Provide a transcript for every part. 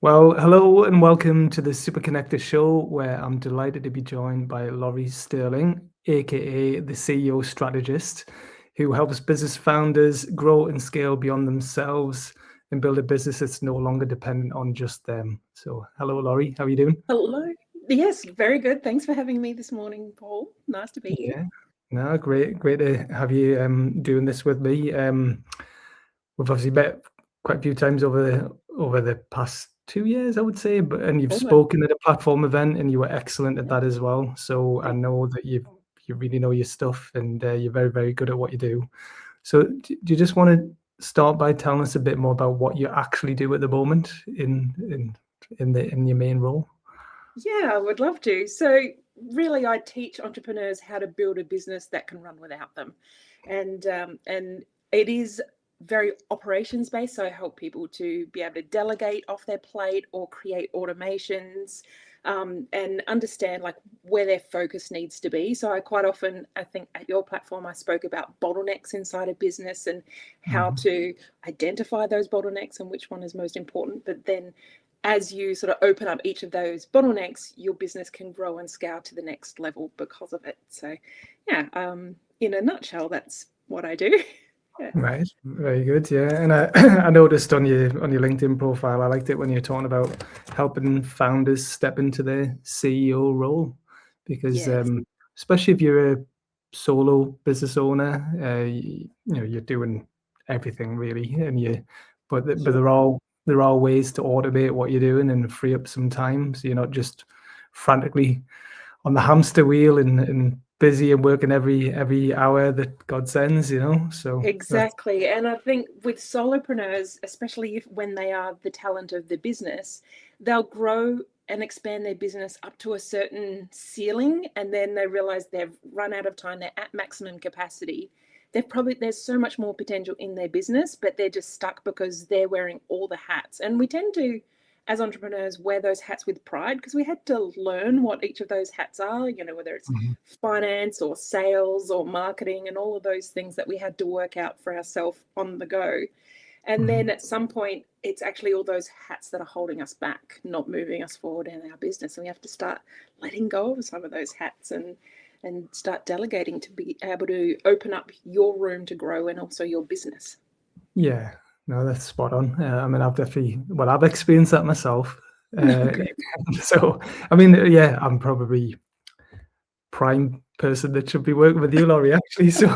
Well, hello and welcome to the Super Connector Show, where I'm delighted to be joined by Laurie Stirling, aka the CEO strategist, who helps business founders grow and scale beyond themselves and build a business that's no longer dependent on just them. So, hello, Laurie, how are you doing? Hello. Yes, very good. Thanks for having me this morning, Paul. Nice to be here. Yeah, no, great to have you doing this with me. We've obviously met quite a few times over the past 2 years, I would say, and you've Almost. spoken at a platform event, and you were excellent at Yeah. that as well. So I Thank know that you really know your stuff, and you're very, very good at what you do. So do you just want to start by telling us a bit more about what you actually do at the moment in your main role? Yeah, I would love to. So, really, I teach entrepreneurs how to build a business that can run without them, and it is very operations based. So, I help people to be able to delegate off their plate or create automations, and understand like where their focus needs to be. So, I quite often, I think at your platform, I spoke about bottlenecks inside a business and how Mhm. to identify those bottlenecks and which one is most important, but then as you sort of open up each of those bottlenecks, your business can grow and scale to the next level because of it. So, yeah, in a nutshell, that's what I do. Yeah. Right, very good. Yeah, and I I noticed on your LinkedIn profile, I liked it when you're talking about helping founders step into the CEO role, because Yes. especially if you're a solo business owner, you're doing everything really, but Yeah. there are ways to automate what you're doing and free up some time, so you're not just frantically on the hamster wheel and busy and working every hour that God sends, So that's Exactly. And I think with solopreneurs, especially if when they are the talent of the business, they'll grow and expand their business up to a certain ceiling, and then they realize they've run out of time, they're at maximum capacity. There's so much more potential in their business, but they're just stuck because they're wearing all the hats. And we tend to, as entrepreneurs, wear those hats with pride because we had to learn what each of those hats are, whether it's Mhm, finance or sales or marketing and all of those things that we had to work out for ourselves on the go. And then mhm. at some point, it's actually all those hats that are holding us back, not moving us forward in our business. And we have to start letting go of some of those hats and start delegating to be able to open up your room to grow and also your business. Yeah, no, that's spot on. I mean, I've experienced that myself. Uh, Great. so, I mean, yeah, I'm probably prime person that should be working with you, Laurie, actually. So,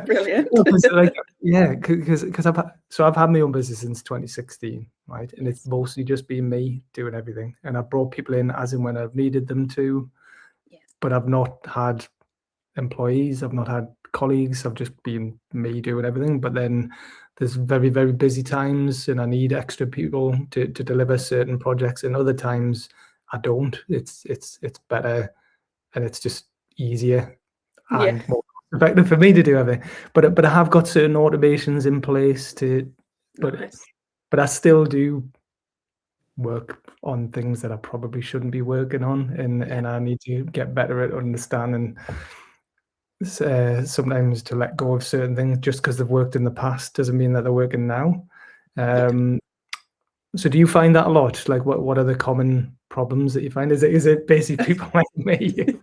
Brilliant. no, 'cause like, yeah, because I've had my own business since 2016, right? And it's Yes. mostly just been me doing everything, and I've brought people in as and when I've needed them to, Yes. but I've not had employees. I've not had colleagues. I've just been me doing everything. But then there's very, very busy times and I need extra people to deliver certain projects. And other times I don't. It's better and it's just easier Yeah. and more effective for me to do everything. But I have got certain automations in place but Nice. but I still do work on things that I probably shouldn't be working on, Yeah. and I need to get better at understanding sometimes to let go of certain things just because they've worked in the past doesn't mean that they're working now. Yeah. Um, so do you find that a lot? Like what are the common problems that you find? Is it basically people like me?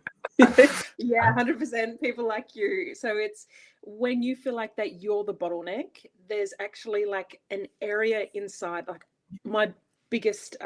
Yeah, 100% people like you. So it's when you feel like that you're the bottleneck, there's actually like an area inside. Like my biggest,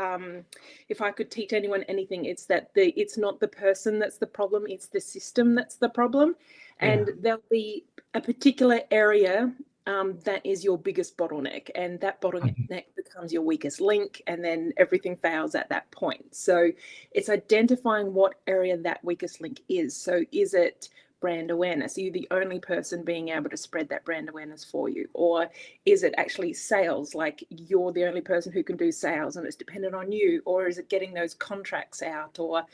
if I could teach anyone anything, it's that it's not the person that's the problem, it's the system that's the problem. Yeah. And there'll be a particular area that is your biggest bottleneck, and that Mhm. bottleneck becomes your weakest link, and then everything fails at that point. So it's identifying what area that weakest link is. So is it brand awareness? Are you the only person being able to spread that brand awareness for you? Or is it actually sales? Like you're the only person who can do sales and it's dependent on you? Or is it getting those contracts out or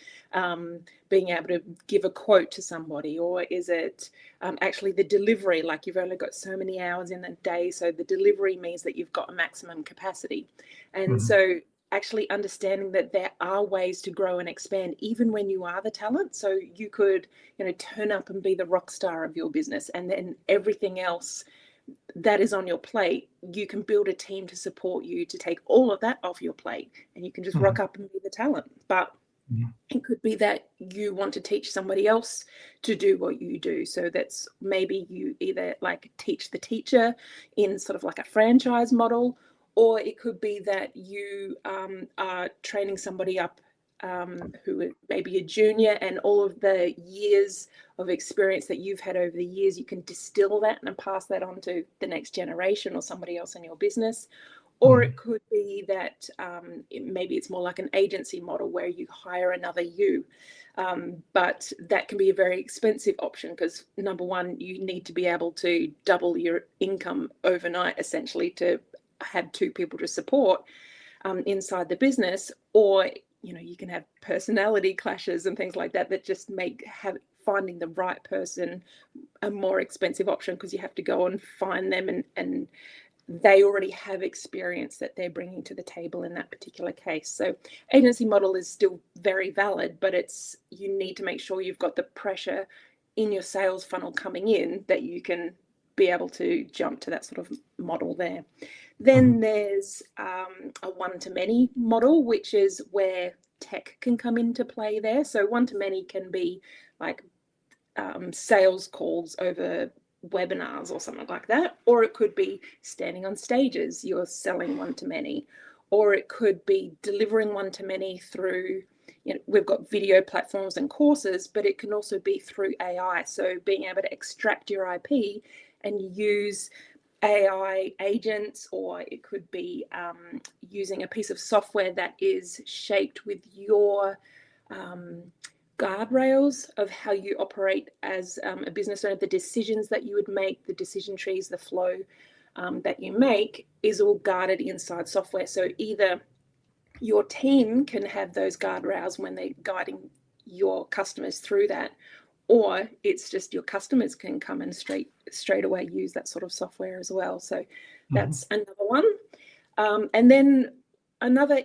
being able to give a quote to somebody? Or is it actually the delivery? Like you've only got so many hours in a day. So the delivery means that you've got a maximum capacity. And Mhm. so actually understanding that there are ways to grow and expand even when you are the talent. So you could turn up and be the rock star of your business, and then everything else that is on your plate, you can build a team to support you to take all of that off your plate, and you can just rock up and be the talent. But it could be that you want to teach somebody else to do what you do. So that's maybe you either like teach the teacher in sort of like a franchise model, or it could be that you are training somebody up who may be a junior, and all of the years of experience that you've had over the years, you can distill that and pass that on to the next generation or somebody else in your business. Or it could be that maybe it's more like an agency model where you hire another you. But that can be a very expensive option because, number one, you need to be able to double your income overnight, essentially, to have two people to support inside the business. Or, you can have personality clashes and things like that that just make finding the right person a more expensive option, because you have to go and find them, and they already have experience that they're bringing to the table in that particular case. So agency model is still very valid, but you need to make sure you've got the pressure in your sales funnel coming in that you can be able to jump to that sort of model there. Then there's a one-to-many model, which is where tech can come into play there. So one-to-many can be like sales calls over webinars or something like that, or it could be standing on stages, you're selling one-to-many, or it could be delivering one-to-many through, we've got video platforms and courses, but it can also be through AI. So being able to extract your IP and use AI agents, or it could be using a piece of software that is shaped with your guardrails of how you operate as a business owner. The decisions that you would make, the decision trees, the flow that you make is all guarded inside software. So either your team can have those guardrails when they're guiding your customers through that, or it's just your customers can come and straight away use that sort of software as well. So that's another one. And then another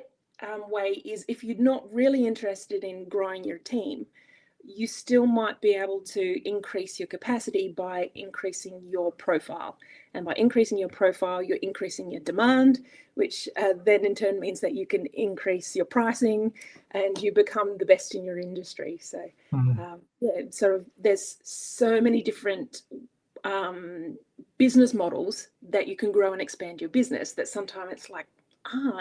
way is, if you're not really interested in growing your team, you still might be able to increase your capacity by increasing your profile. And by increasing your profile, you're increasing your demand, which then in turn means that you can increase your pricing and you become the best in your industry. So so there's so many different business models that you can grow and expand your business, that sometimes it's like,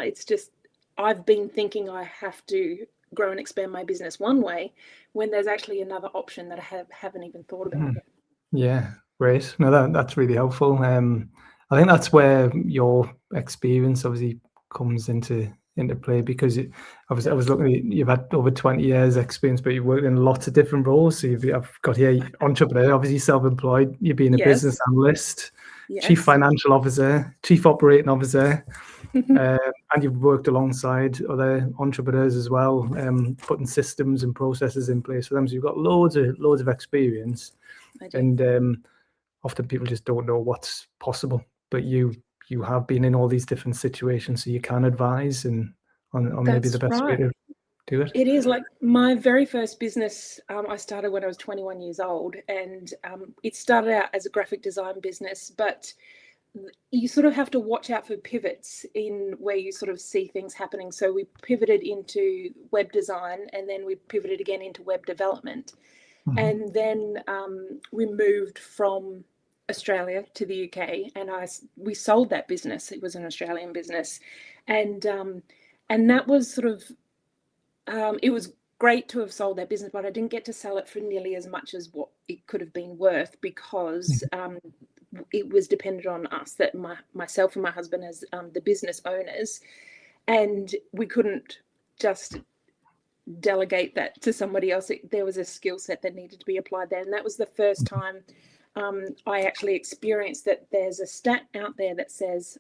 it's just, I've been thinking I have to grow and expand my business one way, when there's actually another option that I haven't even thought about yet. Yeah, great. No, that's really helpful. I think that's where your experience obviously comes into play, because I was looking at, you've had over 20 years experience, but you've worked in lots of different roles. So I've got here entrepreneur, obviously self-employed, you've been a business analyst, chief financial officer, chief operating officer, and you've worked alongside other entrepreneurs as well, putting systems and processes in place for them. So you've got loads of experience, and often people just don't know what's possible. But you have been in all these different situations, so you can advise on maybe the best way to do it. It is. Like my very first business, I started when I was 21 years old, and it started out as a graphic design business, but you sort of have to watch out for pivots in where you sort of see things happening. So we pivoted into web design, and then we pivoted again into web development. And then we moved from Australia to the UK, and we sold that business. It was an Australian business, and that was sort of, it was great to have sold that business, but I didn't get to sell it for nearly as much as what it could have been worth, because it was dependent on us, that myself and my husband as the business owners, and we couldn't just delegate that to somebody else. There was a skill set that needed to be applied there, and that was the first time I actually experienced that. There's a stat out there that says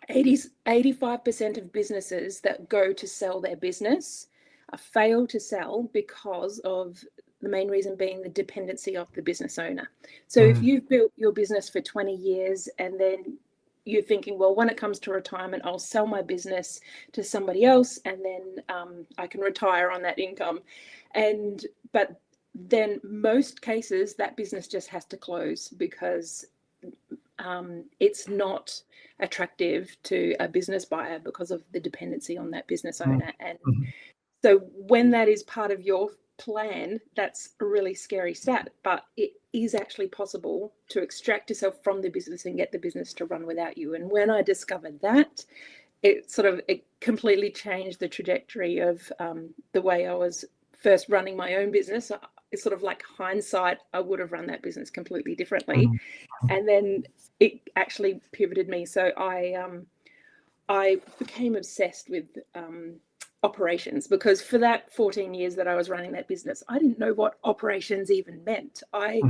85% of businesses that go to sell their business fail to sell because of the main reason being the dependency of the business owner. So if you've built your business for 20 years and then you're thinking, well, when it comes to retirement, I'll sell my business to somebody else, and then I can retire on that income. But then most cases that business just has to close, because it's not attractive to a business buyer because of the dependency on that business owner. And so when that is part of your plan, that's a really scary stat, but it is actually possible to extract yourself from the business and get the business to run without you. And when I discovered that, it completely changed the trajectory of the way I was first running my own business. It's sort of like hindsight, I would have run that business completely differently. And then it actually pivoted me. So I became obsessed with operations, because for that 14 years that I was running that business, I didn't know what operations even meant. I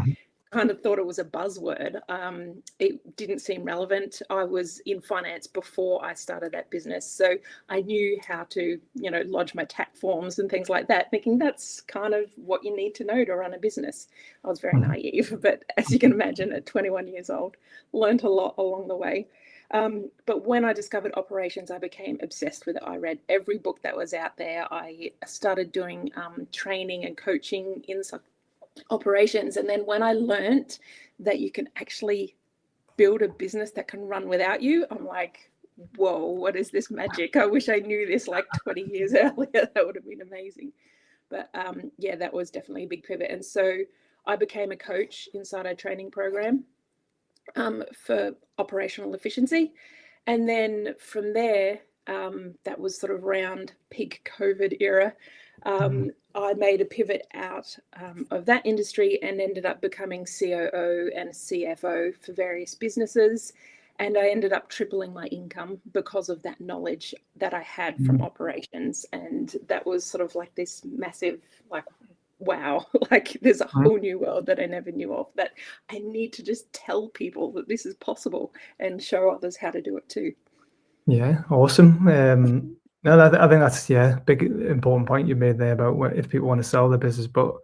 kind of thought it was a buzzword. It didn't seem relevant. I was in finance before I started that business, so I knew how to, lodge my tax forms and things like that, thinking that's kind of what you need to know to run a business. I was very naive, but as you can imagine, at 21 years old, learned a lot along the way. But when I discovered operations, I became obsessed with it. I read every book that was out there. I started doing training and coaching in operations. And then when I learned that you can actually build a business that can run without you, I'm like, whoa, what is this magic? I wish I knew this like 20 years earlier. That would have been amazing. But yeah, that was definitely a big pivot. And so I became a coach inside our training program for operational efficiency. And then from there, that was sort of around peak COVID era, I made a pivot out of that industry and ended up becoming COO and CFO for various businesses. And I ended up tripling my income because of that knowledge that I had from operations. And that was sort of like this massive, like, wow, like there's a whole new world that I never knew of, that I need to just tell people that this is possible and show others how to do it too. Yeah, awesome. No, I think that's big important point you made there about if people want to sell their business. But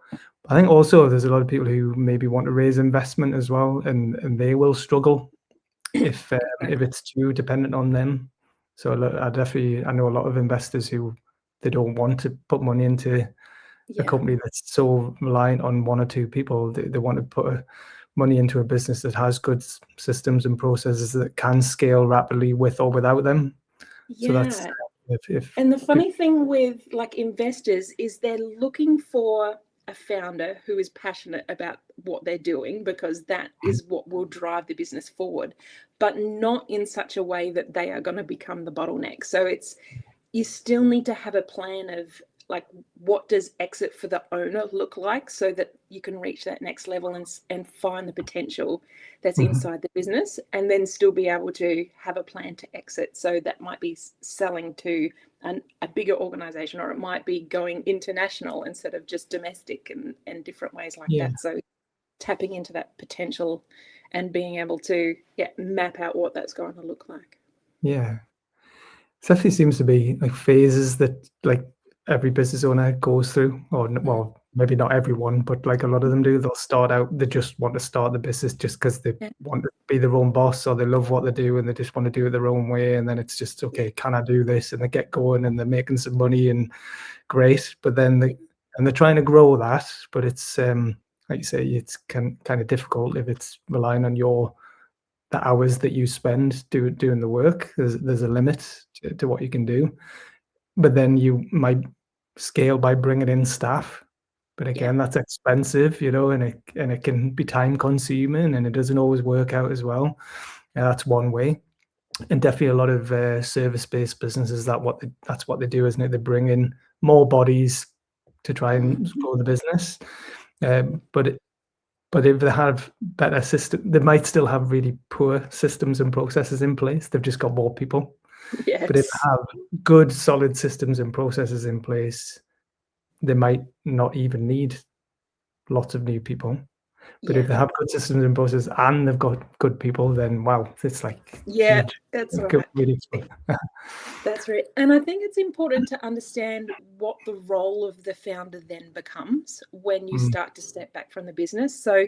I think also there's a lot of people who maybe want to raise investment as well, and they will struggle if it's too dependent on them. So I know a lot of investors who they don't want to put money into a company that's so reliant on one or two people. They want to put money into a business that has good systems and processes that can scale rapidly with or without them. So that's and the funny thing with like investors is they're looking for a founder who is passionate about what they're doing, because that is what will drive the business forward, but not in such a way that they are going to become the bottleneck. So you still need to have a plan of like, what does exit for the owner look like, so that you can reach that next level and find the potential that's inside the business, and then still be able to have a plan to exit. So that might be selling to a bigger organization, or it might be going international instead of just domestic, and different ways like that. So tapping into that potential and being able to map out what that's going to look like. Yeah. It definitely seems to be like phases that like every business owner goes through, or well, maybe not everyone, but like a lot of them do. They'll start out, they just want to start the business just because they want to be their own boss, or they love what they do and they just want to do it their own way. And then it's just, okay, can I do this? And they get going and they're making some money and great. But then they're trying to grow that, but it's like you say, it's kind of difficult if it's relying on the hours that you spend doing the work. There's a limit to what you can do, but then you might scale by bringing in staff. But again, that's expensive, and it can be time consuming, and it doesn't always work out as well. That's one way, and definitely a lot of service-based businesses that's what they do, isn't it? They bring in more bodies to try and grow the business, but if they have better system, they might still have really poor systems and processes in place. They've just got more people. But if they have good, solid systems and processes in place, they might not even need lots of new people. But if they have good systems and processes and they've got good people, then wow, it's like huge. That's right. Really That's right. And I think it's important to understand what the role of the founder then becomes when you start to step back from the business. So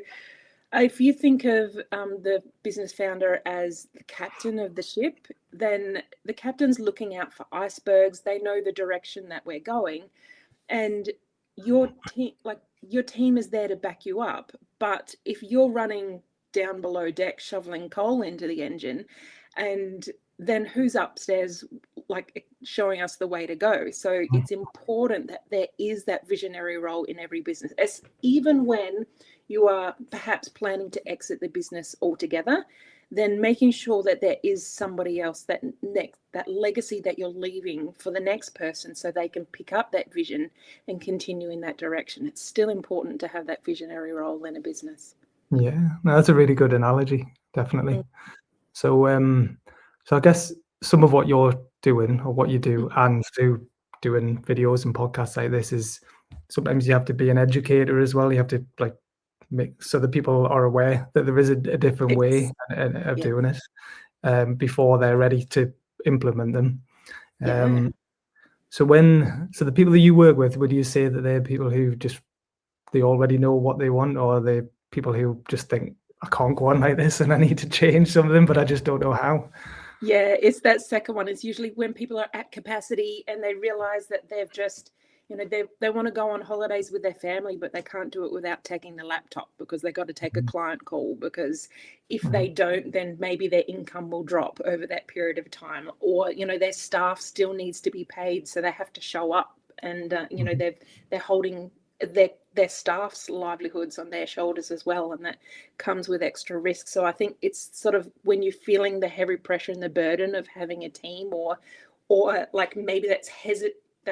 if you think of the business founder as the captain of the ship, then the captain's looking out for icebergs. They know the direction that we're going, and your team is there to back you up. But if you're running down below deck shoveling coal into the engine, and then who's upstairs like showing us the way to go? So it's important that there is that visionary role in every business, as even when you are perhaps planning to exit the business altogether, then making sure that there is somebody else, that legacy that you're leaving for the next person, so they can pick up that vision and continue in that direction. It's still important to have that visionary role in a business. Yeah, no, that's a really good analogy, definitely. So so I guess some of what you're doing, or what you do, and through doing videos and podcasts like this, is sometimes you have to be an educator as well. You have to like make so that people are aware that there is a different way of doing it, before they're ready to implement them. So the people that you work with, would you say that they're people who just, they already know what they want, or are they people who just think, I can't go on like this and I need to change something, but I just don't know how? Yeah, it's that second one. It's usually when people are at capacity and they realize that they've just, they want to go on holidays with their family, but they can't do it without taking the laptop, because they've got to take a client call, because if they don't, then maybe their income will drop over that period of time, or, their staff still needs to be paid, so they have to show up, and, they're holding their staff's livelihoods on their shoulders as well, and that comes with extra risk. So I think it's sort of when you're feeling the heavy pressure and the burden of having a team, or like maybe that's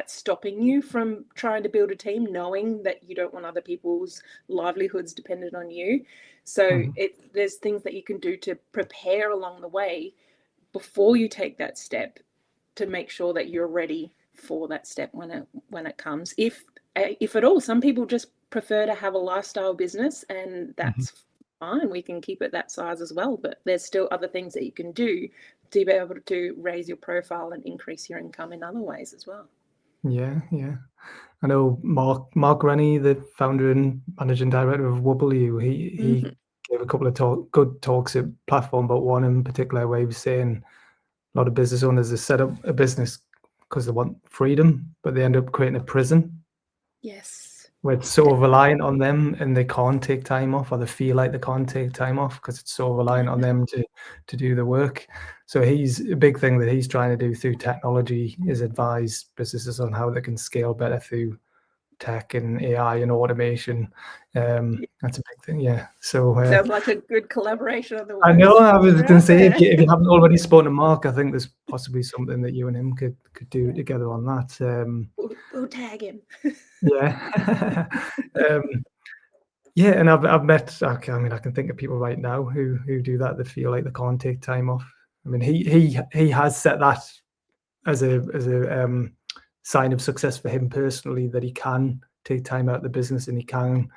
stopping you from trying to build a team, knowing that you don't want other people's livelihoods dependent on you. So there's things that you can do to prepare along the way before you take that step, to make sure that you're ready for that step when it comes. If at all, some people just prefer to have a lifestyle business, and that's fine. We can keep it that size as well, but there's still other things that you can do to be able to raise your profile and increase your income in other ways as well. Yeah. I know Mark Rennie, the founder and managing director of Wubble, he gave a couple of good talks at Platform, but one in particular where he was saying a lot of business owners have set up a business because they want freedom, but they end up creating a prison. Yes. Where it's so reliant on them, and they can't take time off, or they feel like they can't take time off because it's so reliant on them to do the work. So a big thing that he's trying to do through technology is advise businesses on how they can scale better through tech and AI and automation. That's a big thing, yeah. So sounds like a good collaboration of the works. I know, I was going to say, if you haven't already spoken to Mark, I think there's possibly something that you and him could do together on that. We'll tag him. Yeah. Yeah, and I've met, I can think of people right now who do that, that feel like they can't take time off. I mean, he has set that as a sign of success for him personally, that he can take time out of the business and he can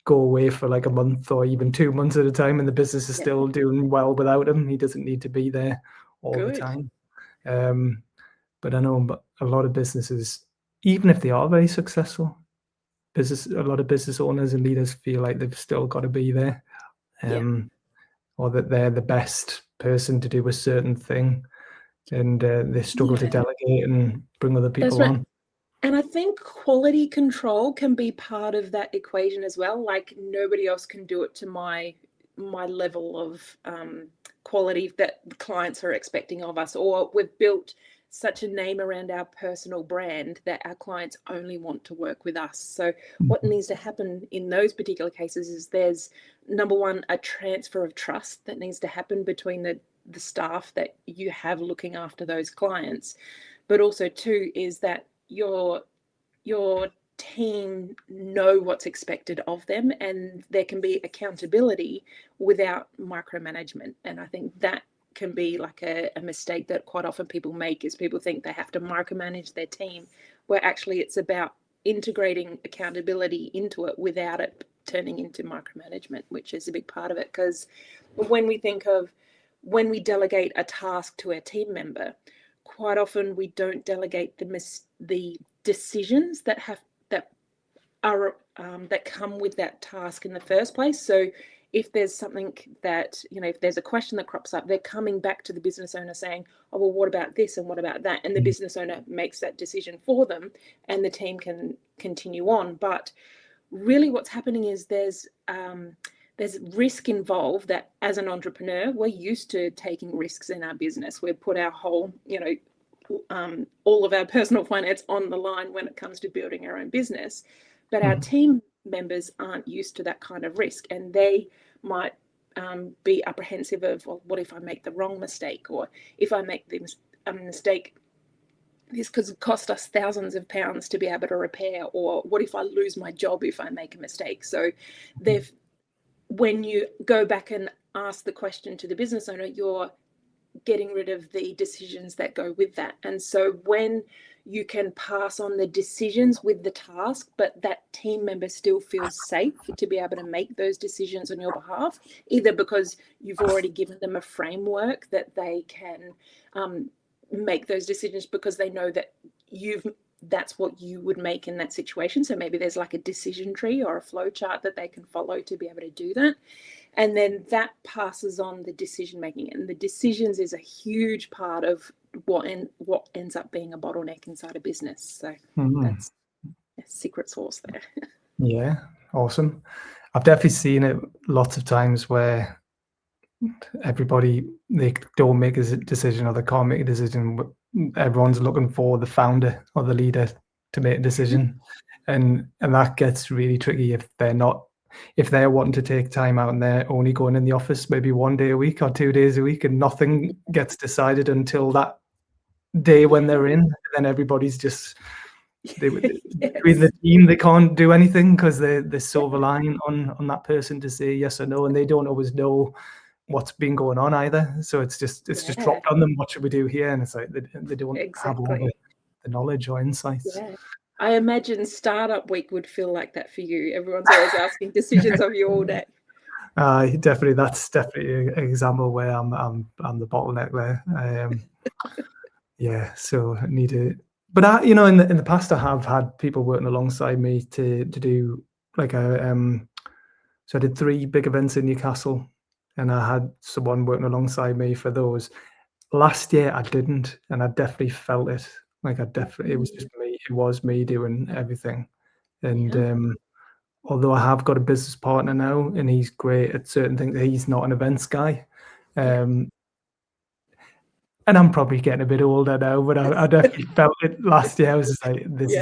go away for like a month or even 2 months at a time, and the business is still doing well without him. He doesn't need to be there all the time. But I know a lot of businesses, even if they are very successful, a lot of business owners and leaders feel like they've still got to be there, or that they're the best person to do a certain thing, and they struggle to delegate and bring other people on. And I think quality control can be part of that equation as well. Like, nobody else can do it to my level of quality that the clients are expecting of us, or we've built such a name around our personal brand that our clients only want to work with us. So what needs to happen in those particular cases is there's, number one, a transfer of trust that needs to happen between the staff that you have looking after those clients. But also, two, is that your team know what's expected of them, and there can be accountability without micromanagement. And I think that can be like a mistake that quite often people make, is people think they have to micromanage their team, where actually it's about integrating accountability into it without it turning into micromanagement, which is a big part of it. Because when we delegate a task to a team member, quite often we don't delegate the decisions that come with that task in the first place. So if there's something that, if there's a question that crops up, they're coming back to the business owner saying, oh, well, what about this and what about that? And the business owner makes that decision for them, and the team can continue on. But really what's happening is there's there's risk involved that as an entrepreneur, we're used to taking risks in our business. We've put our whole, all of our personal finance on the line when it comes to building our own business. But our team members aren't used to that kind of risk, and they might be apprehensive of, well, what if I make the wrong mistake? Or if I make a mistake, this could cost us thousands of pounds to be able to repair. Or what if I lose my job if I make a mistake? So when you go back and ask the question to the business owner, you're getting rid of the decisions that go with that. And so when you can pass on the decisions with the task, but that team member still feels safe to be able to make those decisions on your behalf, either because you've already given them a framework that they can make those decisions because they know that that's what you would make in that situation. So maybe there's like a decision tree or a flow chart that they can follow to be able to do that. And then that passes on the decision making. And the decisions is a huge part of what ends up being a bottleneck inside a business. So that's a secret sauce there. Yeah, awesome. I've definitely seen it lots of times where they don't make a decision or they can't make a decision. Everyone's looking for the founder or the leader to make a decision. And that gets really tricky if they're wanting to take time out and they're only going in the office maybe 1 day a week or 2 days a week and nothing gets decided until that day when they're in. And then everybody's just between the team, they can't do anything because they're so reliant on that person to say yes or no, and they don't always know what's been going on either. So it's just dropped on them. What should we do here? And it's like they don't have all the knowledge or insights. Yeah. I imagine startup week would feel like that for you. Everyone's always asking decisions of you all day. Definitely, that's definitely an example where I'm the bottleneck there. Yeah, so I need to. But in the past, I have had people working alongside me to do like so I did 3 big events in Newcastle, and I had someone working alongside me for those. Last year I didn't, and I definitely felt it. Like it was just me. It was me doing everything. And although I have got a business partner now, and he's great at certain things, he's not an events guy. And I'm probably getting a bit older now, but I definitely felt it last year. I was just like, this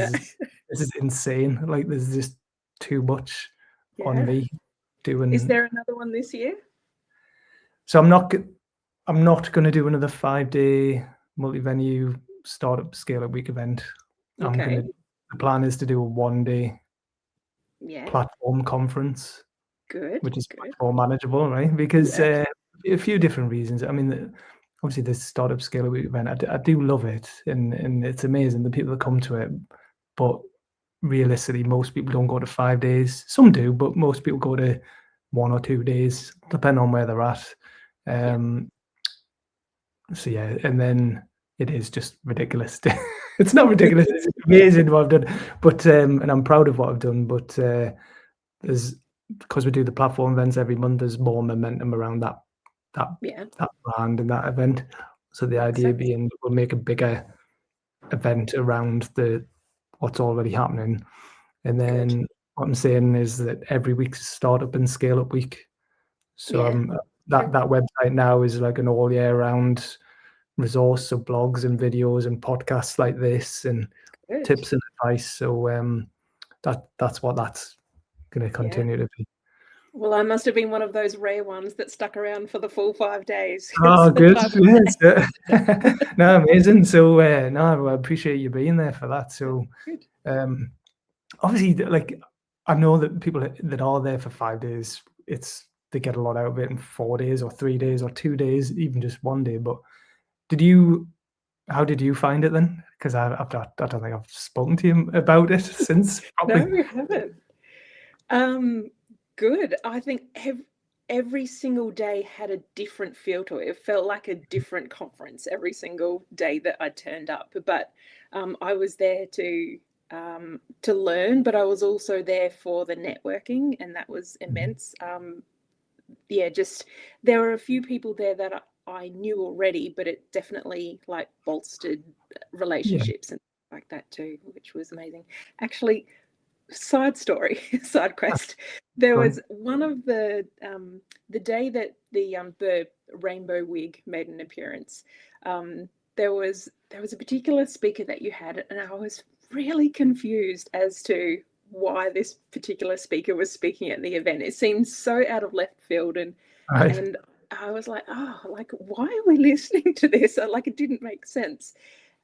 is insane. Like there's just too much on me doing. Is there another one this year? So I'm not going to do another 5-day multi-venue startup Scaleup week event. The plan is to do a 1-day platform conference. Good. Which is much more manageable, right? Because a few different reasons. I mean, obviously this startup Scaleup week event, I do love it, and it's amazing the people that come to it. But realistically, most people don't go to 5 days. Some do, but most people go to 1 or 2 days, depending on where they're at. So yeah, and then it is just ridiculous. It's not ridiculous. It's amazing what I've done, but and I'm proud of what I've done. But because we do the platform events every month, there's more momentum around that brand and that event. So the idea being we'll make a bigger event around what's already happening, and then what I'm saying is that every week's startup and scale up week. So that website now is like an all year round resource of blogs and videos and podcasts like this and tips and advice. So that's what that's going to continue to be. Well, I must have been one of those rare ones that stuck around for the full 5 days. Oh, good. Yes. No, amazing. So no, I appreciate you being there for that. So obviously, like I know that people that are there for 5 days, they get a lot out of it in 4 days or 3 days or 2 days, even just 1 day. But how did you find it then? Because I don't think I've spoken to you about it since. Probably. No, we haven't. Good. I think every single day had a different feel to it. It felt like a different conference every single day that I turned up. But I was there to learn, but I was also there for the networking, and that was immense. Just there were a few people there that I knew already, but it definitely like bolstered relationships and like that too, which was amazing. Actually, side story, side quest. There Go on. was one of the day that the rainbow wig made an appearance. There was a particular speaker that you had, and I was really confused as to why this particular speaker was speaking at the event. It seemed so out of left field, and Right. and I was like, oh, like, why are we listening to this? Like, it didn't make sense.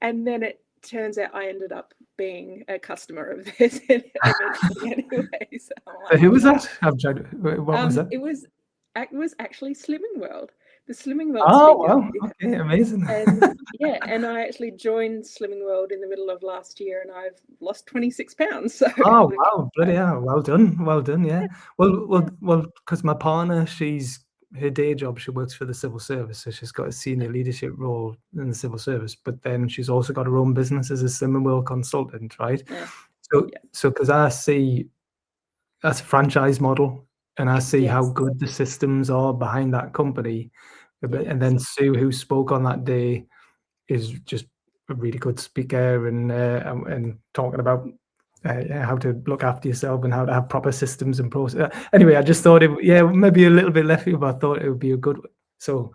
And then it turns out I ended up being a customer of theirs eventually anyway. So I'm So like, who was wow. that? I'm trying to, what was that? It was actually Slimming World, the Slimming World Oh, speaker. wow. Okay, amazing. And yeah, and I actually joined Slimming World in the middle of last year, and I've lost 26 pounds. So Oh, like, wow. Bloody hell. Well done. Well done. Yeah. yeah, Because my partner, her day job, she works for the civil service. So she's got a senior leadership role in the civil service, but then she's also got her own business as a Slimming World consultant, right? yeah, So because I see that's a franchise model, and I see how yes, good the systems are behind that company. And yes. then Sue, who spoke on that day, is just a really good speaker and talking about how to look after yourself and how to have proper systems and process. Anyway, I just thought maybe a little bit left field, but I thought it would be a good one. So,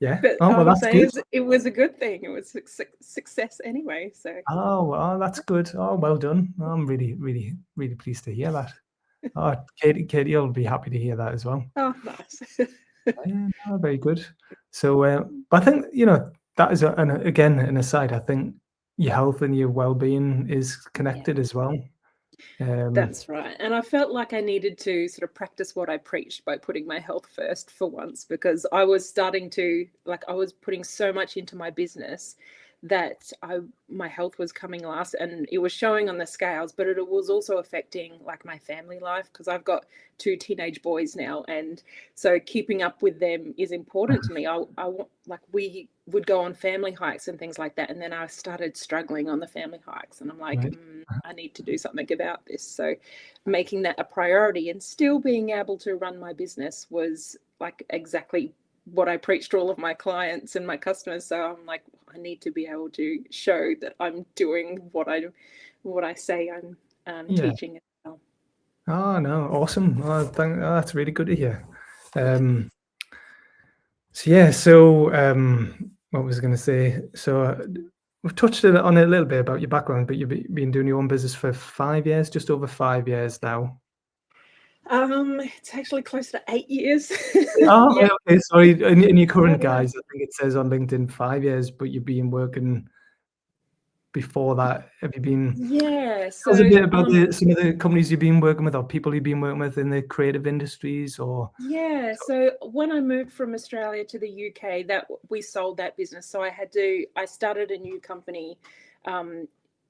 yeah. But Oh, well, I'm that's saying good. it was a good thing. It was success anyway. So Oh, well, that's good. Oh, well done. I'm really, really, really pleased to hear that. Oh, Katie will be happy to hear that as well. oh, nice. Yeah, no, very good. So, but I think, that is, and again, an aside, I think your health and your well-being is Yeah. connected as well. That's right. And I felt like I needed to sort of practice what I preached by putting my health first for once, because I was starting to, like, I was putting so much into my business that my health was coming last, and it was showing on the scales, but it was also affecting like my family life, because I've got 2 teenage boys now, and so keeping up with them is important to me. I want, like, we would go on family hikes and things like that, and then I started struggling on the family hikes, and I'm like, Right. I need to do something about this. So making that a priority and still being able to run my business was like exactly what I preached to all of my clients and my customers. So I'm like, I need to be able to show that I'm doing what I say I'm Yeah. teaching as well. Oh, no, awesome. That's really good to hear. What was I going to say? So we've touched on it a little bit about your background, but you've been doing your own business for 5 years, just over 5 years now. It's actually close to 8 years. Oh, Yeah. okay. Sorry. In your current Bloody hell. guys, I think it says on LinkedIn 5 years, but you've been working before that. Have you been? Yeah. Tell us a So bit about some of the companies you've been working with, or people you've been working with in the creative industries, or. yeah, so when I moved from Australia to the UK, that we sold that business. So I started a new company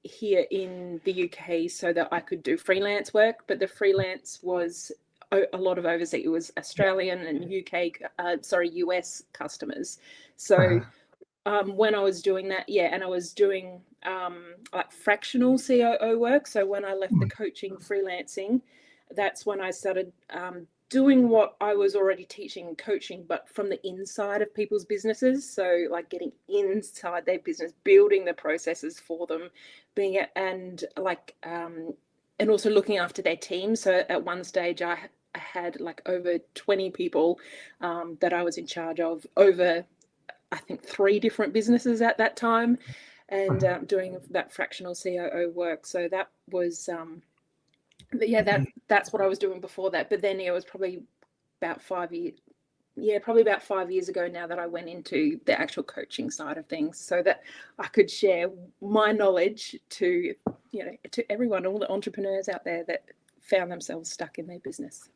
here in the UK so that I could do freelance work, but the freelance was a lot of overseas. It was Australian and US customers. So when I was doing that, yeah, and I was doing like fractional COO work. So when I left the coaching freelancing, that's when I started doing what I was already teaching and coaching, but from the inside of people's businesses. So like getting inside their business, building the processes for them, and also looking after their team. So at one stage, I had like over 20 people that I was in charge of over, I think, 3 different businesses at that time, and doing that fractional COO work. So that was, that's what I was doing before that. But then it was probably about 5 years. Yeah, probably about 5 years ago now that I went into the actual coaching side of things, so that I could share my knowledge to everyone, all the entrepreneurs out there that found themselves stuck in their business.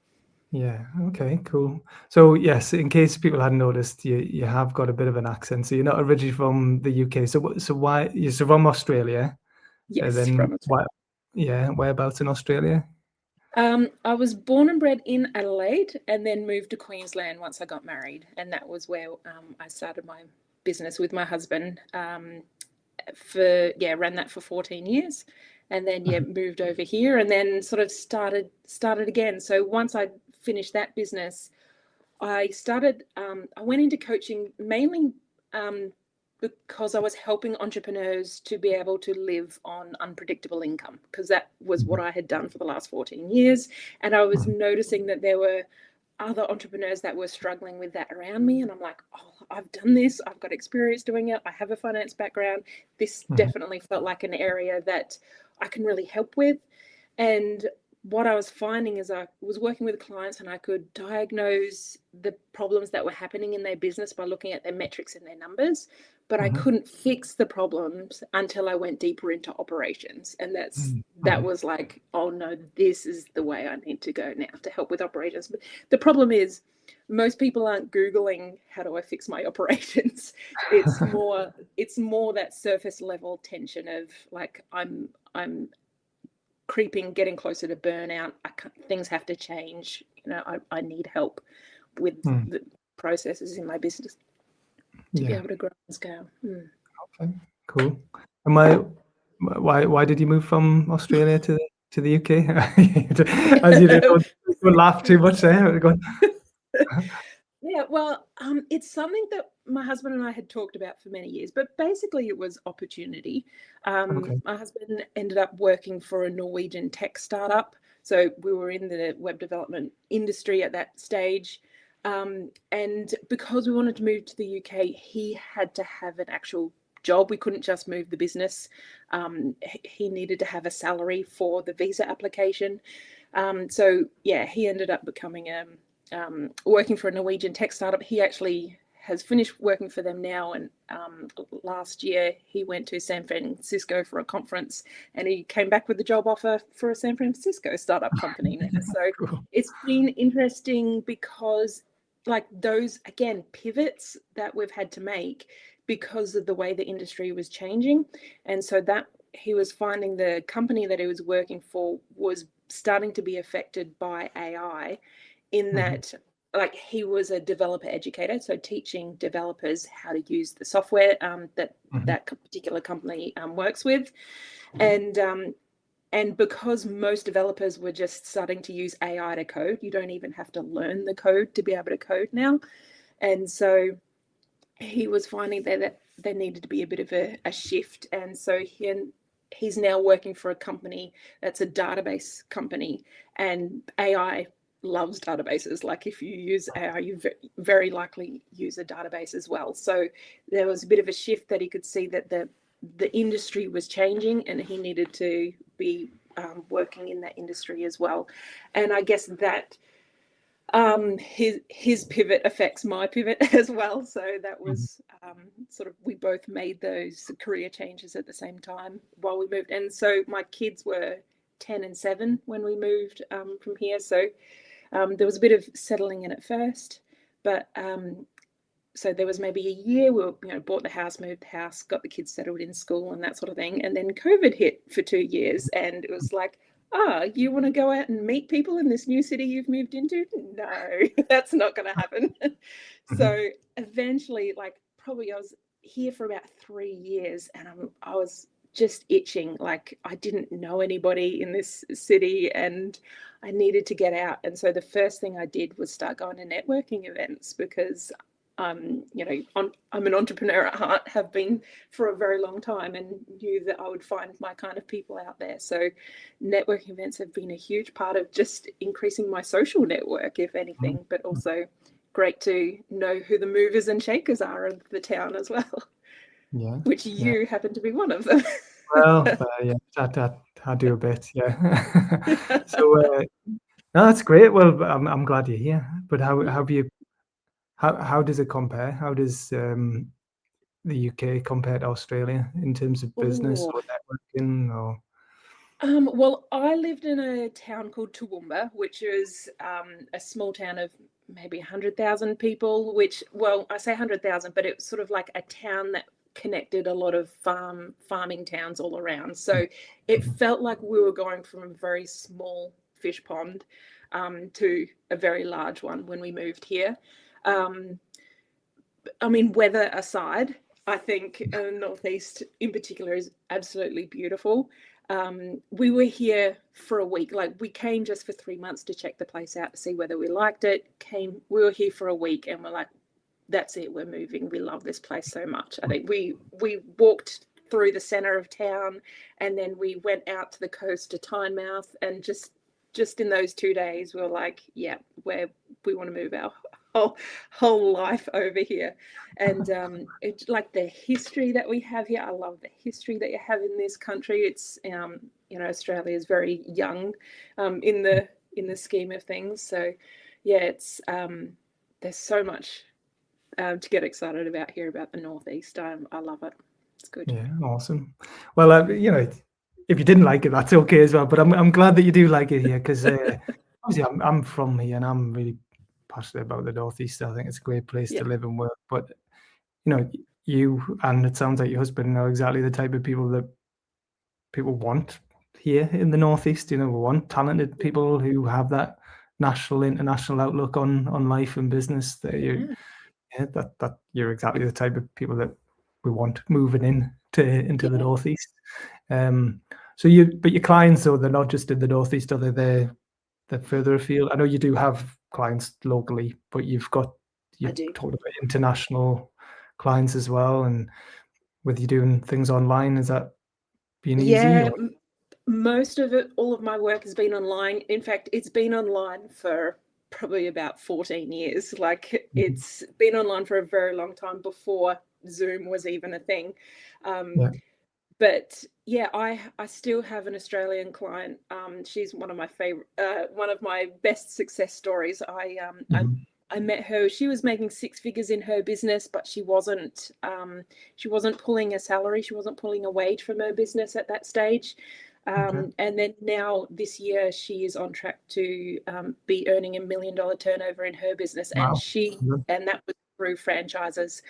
Yeah. Okay. Cool. So yes, in case people hadn't noticed, you have got a bit of an accent. So you're not originally from the UK. So why you're from Australia, and Yes, then from why? Yeah. Whereabouts in Australia? I was born and bred in Adelaide, and then moved to Queensland once I got married, and that was where I started my business with my husband. Ran that for 14 years, and then moved over here, and then sort of started again. So once I finished that business, I started. I went into coaching mainly because I was helping entrepreneurs to be able to live on unpredictable income, because that was what I had done for the last 14 years. And I was noticing that there were other entrepreneurs that were struggling with that around me. And I'm like, oh, I've done this. I've got experience doing it. I have a finance background. This definitely felt like an area that I can really help with. And what I was finding is I was working with clients and I could diagnose the problems that were happening in their business by looking at their metrics and their numbers, but I couldn't fix the problems until I went deeper into operations. And that was like, oh no, this is the way I need to go now to help with operations. But the problem is most people aren't Googling, how do I fix my operations? It's more that surface level tension of like, I'm creeping, getting closer to burnout. Things have to change. I need help with the processes in my business to be able to grow and scale. Okay, cool. And why did you move from Australia to the UK? As you don't laugh too much there. Yeah, well, it's something that my husband and I had talked about for many years, but basically it was opportunity. My husband ended up working for a Norwegian tech startup. So we were in the web development industry at that stage. And because we wanted to move to the UK, he had to have an actual job. We couldn't just move the business. He needed to have a salary for the visa application. So yeah, he ended up becoming working for a Norwegian tech startup. He actually has finished working for them now, and last year he went to San Francisco for a conference and he came back with a job offer for a San Francisco startup company now. So it's been interesting because like those, again, pivots that we've had to make because of the way the industry was changing. And so that he was finding the company that he was working for was starting to be affected by AI, in that like he was a developer educator, so teaching developers how to use the software that particular company works with. And because most developers were just starting to use AI to code, you don't even have to learn the code to be able to code now. And so he was finding that there needed to be a bit of a shift. And so he's now working for a company that's a database company, and AI loves databases. Like if you use AI, you very likely use a database as well. So there was a bit of a shift that he could see that the industry was changing and he needed to be working in that industry as well. And I guess that his pivot affects my pivot as well. So that was sort of, we both made those career changes at the same time while we moved. And so my kids were 10 and 7 when we moved from here. So there was a bit of settling in at first, but so there was maybe a year we bought the house, moved the house, got the kids settled in school and that sort of thing. And then COVID hit for 2 years, and it was like, you want to go out and meet people in this new city you've moved into? No, that's not going to happen. So eventually, like probably I was here for about 3 years, and I was just itching. Like I didn't know anybody in this city and I needed to get out. And so the first thing I did was start going to networking events, because I'm an entrepreneur at heart, have been for a very long time, and knew that I would find my kind of people out there. So networking events have been a huge part of just increasing my social network, if anything, but also great to know who the movers and shakers are of the town as well. Yeah. Which you happen to be one of them. Well, yeah, I do a bit, yeah. So no, that's great. Well, I'm glad you're here. But how does it compare? How does the UK compare to Australia in terms of business or networking or? Well, I lived in a town called Toowoomba, which is a small town of maybe 100,000 people, which, well, I say 100,000, but it's sort of like a town that connected a lot of farming towns all around. So it felt like we were going from a very small fish pond to a very large one when we moved here. I mean, weather aside, I think Northeast in particular is absolutely beautiful. We were here for a week. Like we came just for 3 months to check the place out to see whether we liked it. We were here for a week and we're like, that's it, we're moving. We love this place so much. I think we walked through the center of town, and then we went out to the coast to Tynemouth, and just in those 2 days we were like, yeah, we want to move our whole life over here. And it's like the history that we have here. I love the history that you have in this country. It's Australia is very young in the scheme of things. So yeah, it's there's so much to get excited about here about the Northeast. I love it. It's good. Yeah, awesome. Well, if you didn't like it, that's okay as well. But I'm glad that you do like it here, because obviously I'm from here and I'm really passionate about the Northeast. I think it's a great place to live and work. But you and it sounds like your husband know exactly the type of people that people want here in the Northeast. We want talented people who have that national, international outlook on life and business. That that you're exactly the type of people that we want moving into the Northeast. But your clients, though, they're not just in the Northeast, are they're further afield? I know you do have clients locally, but you talked about international clients as well. And with you doing things online, is that being easy? Or? Most of it, all of my work has been online. In fact, it's been online for probably about 14 years. Like it's been online for a very long time, before Zoom was even a thing. But yeah, I still have an Australian client. She's one of my favorite, one of my best success stories. I met her. She was making 6 figures in her business, but she wasn't pulling a salary. She wasn't pulling a wage from her business at that stage. And then now this year, she is on track to be earning $1 million turnover in her business. Wow. And that was through franchises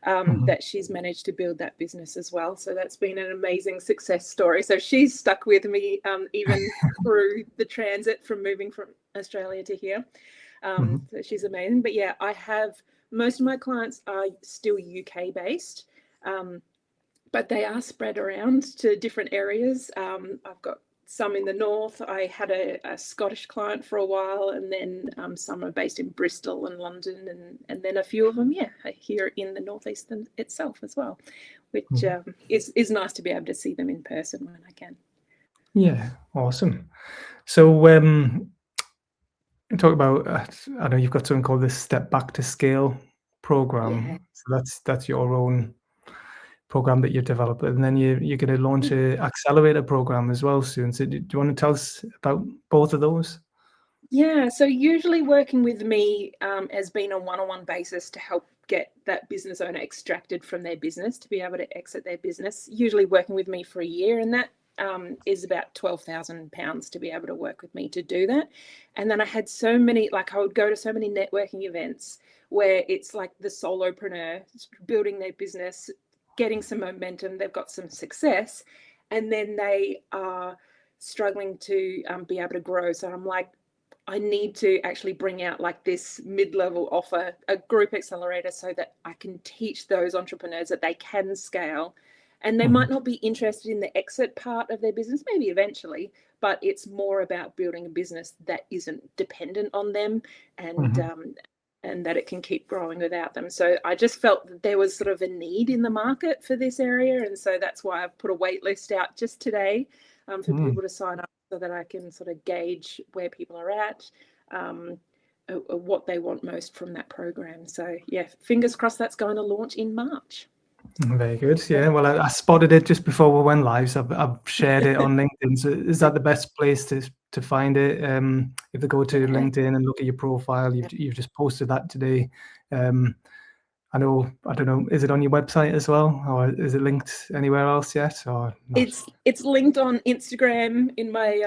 that she's managed to build that business as well. So that's been an amazing success story. So she's stuck with me even through the transit from moving from Australia to here. So she's amazing. But yeah, I have most of my clients are still UK based, but they are spread around to different areas. I've got some in the north. I had a Scottish client for a while, and then some are based in Bristol and London, and then a few of them, are here in the Northeast itself as well, which is nice to be able to see them in person when I can. Yeah, awesome. So talk about, I know you've got something called the Step Back to Scale program. So that's your own program that you've developed, and then you're going to launch a accelerator program as well soon. So do you want to tell us about both of those? Yeah, so usually working with me has been a one-on-one basis to help get that business owner extracted from their business to be able to exit their business, usually working with me for a year, and that is about £12,000 to be able to work with me to do that. And then I had so many, I would go to so many networking events where it's like the solopreneur building their business, getting some momentum, they've got some success, and then they are struggling to be able to grow. So I'm like, I need to actually bring out this mid-level offer, a group accelerator, so that I can teach those entrepreneurs that they can scale. And they might not be interested in the exit part of their business, maybe eventually, but it's more about building a business that isn't dependent on them, and that it can keep growing without them. So I just felt that there was sort of a need in the market for this area. And so that's why I've put a wait list out just today for people to sign up, so that I can sort of gauge where people are at, what they want most from that program. So yeah, fingers crossed that's going to launch in March. Very good. Yeah, well, I spotted it just before we went live, so I've shared it on LinkedIn. So is that the best place to find it? If they go to LinkedIn and look at your profile, you've just posted that today. I don't know, is it on your website as well, or is it linked anywhere else yet, or not? It's linked on Instagram in my